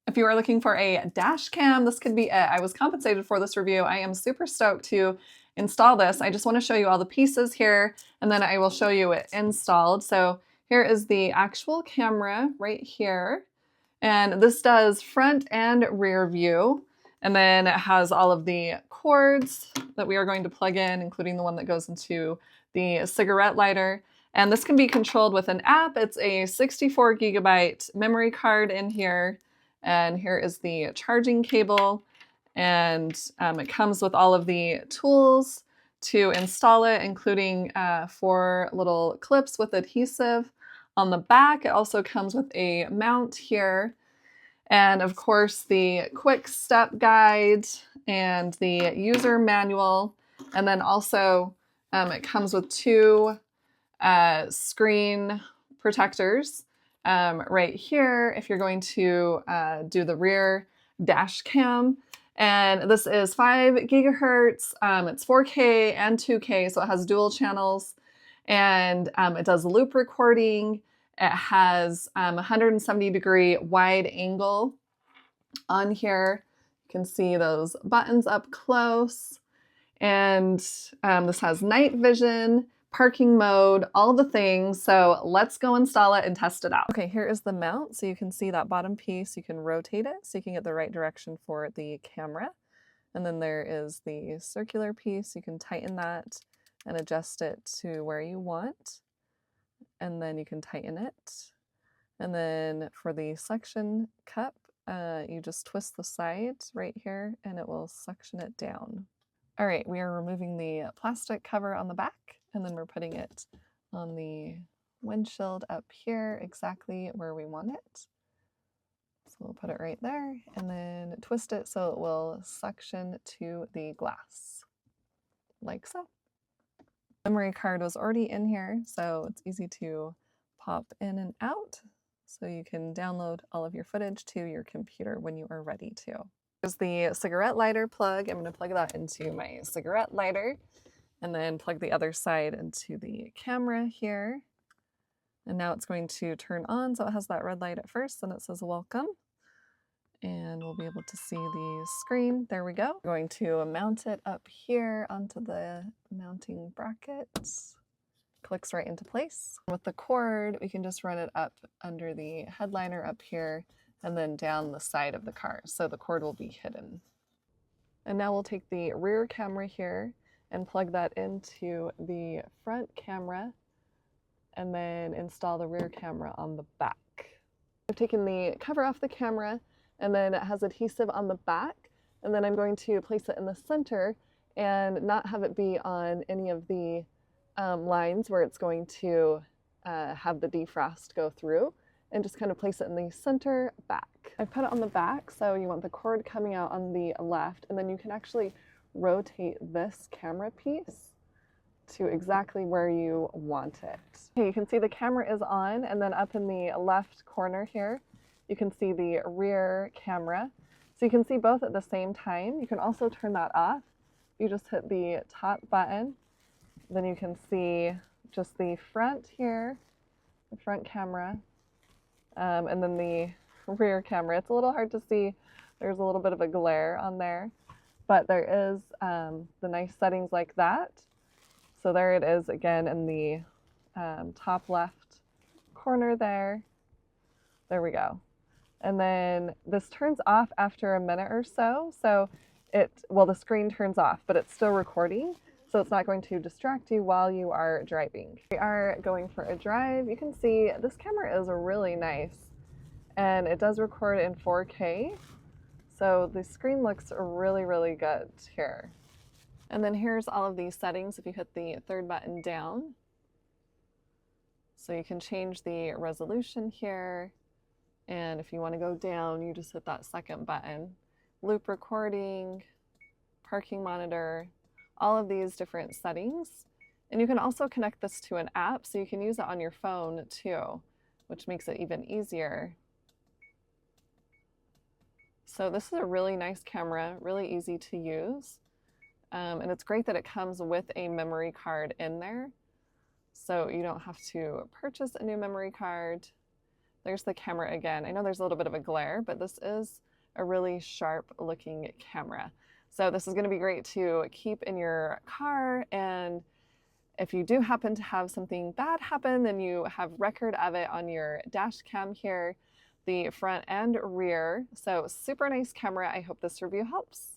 If you are looking for a dash cam, this could be it. I was compensated for this review. I am super stoked to install this. I just want to show you all the pieces here, and then I will show you it installed. So here is the actual camera right here. And this does front and rear view. And then it has all of the cords that we are going to plug in, including the one that goes into the cigarette lighter. And this can be controlled with an app. It's a 64 gigabyte memory card in here. And here is the charging cable. And it comes with all of the tools to install it, including 4 little clips with adhesive. On the back, it also comes with a mount here. And of course, the quick step guide and the user manual. And then also it comes with 2 screen protectors right here if you're going to do the rear dash cam. And this is 5 gigahertz. It's 4K and 2K, so it has dual channels. And it does loop recording. It has 170-degree wide angle on here. You can see those buttons up close. And this has night vision, parking mode, all the things. So let's go install it and test it out. Okay, here is the mount. So you can see that bottom piece. You can rotate it so you can get the right direction for the camera. And then there is the circular piece. You can tighten that and adjust it to where you want. And then you can tighten it. And then for the suction cup, you just twist the sides right here and it will suction it down. All right, we are removing the plastic cover on the back, and then we're putting it on the windshield up here exactly where we want it. So we'll put it right there and then twist it so it will suction to the glass, like so. Memory card was already in here, so it's easy to pop in and out. So you can download all of your footage to your computer when you are ready to. Here's the cigarette lighter plug. I'm going to plug that into my cigarette lighter and then plug the other side into the camera here. And now it's going to turn on, so it has that red light at first, then it says welcome. And we'll be able to see the screen. There we go. I'm going to mount it up here onto the mounting brackets. Clicks right into place. With the cord, we can just run it up under the headliner up here and then down the side of the car, so the cord will be hidden. And now we'll take the rear camera here and plug that into the front camera and then install the rear camera on the back. I've taken the cover off the camera and then it has adhesive on the back, and then I'm going to place it in the center and not have it be on any of the lines where it's going to have the defrost go through, and just kind of place it in the center back. I put it on the back, so you want the cord coming out on the left, and then you can actually rotate this camera piece to exactly where you want it. Okay, you can see the camera is on, and then up in the left corner here, you can see the rear camera. So you can see both at the same time. You can also turn that off. You just hit the top button. Then you can see just the front here, the front camera, and then the rear camera. It's a little hard to see. There's a little bit of a glare on there, but there is the nice settings like that. So there it is again in the top left corner there. There we go. And then this turns off after a minute or so. So the screen turns off, but it's still recording. So it's not going to distract you while you are driving. We are going for a drive. You can see this camera is really nice and it does record in 4K. So the screen looks really, really good here. And then here's all of these settings if you hit the third button down. So you can change the resolution here. And if you want to go down, you just hit that second button. Loop recording, parking monitor, all of these different settings. And you can also connect this to an app, so you can use it on your phone too, which makes it even easier. So this is a really nice camera, really easy to use. And it's great that it comes with a memory card in there. So you don't have to purchase a new memory card. There's the camera again. I know there's a little bit of a glare, but this is a really sharp looking camera. So this is going to be great to keep in your car, and if you do happen to have something bad happen, then you have record of it on your dash cam here, the front and rear. So super nice camera. I hope this review helps.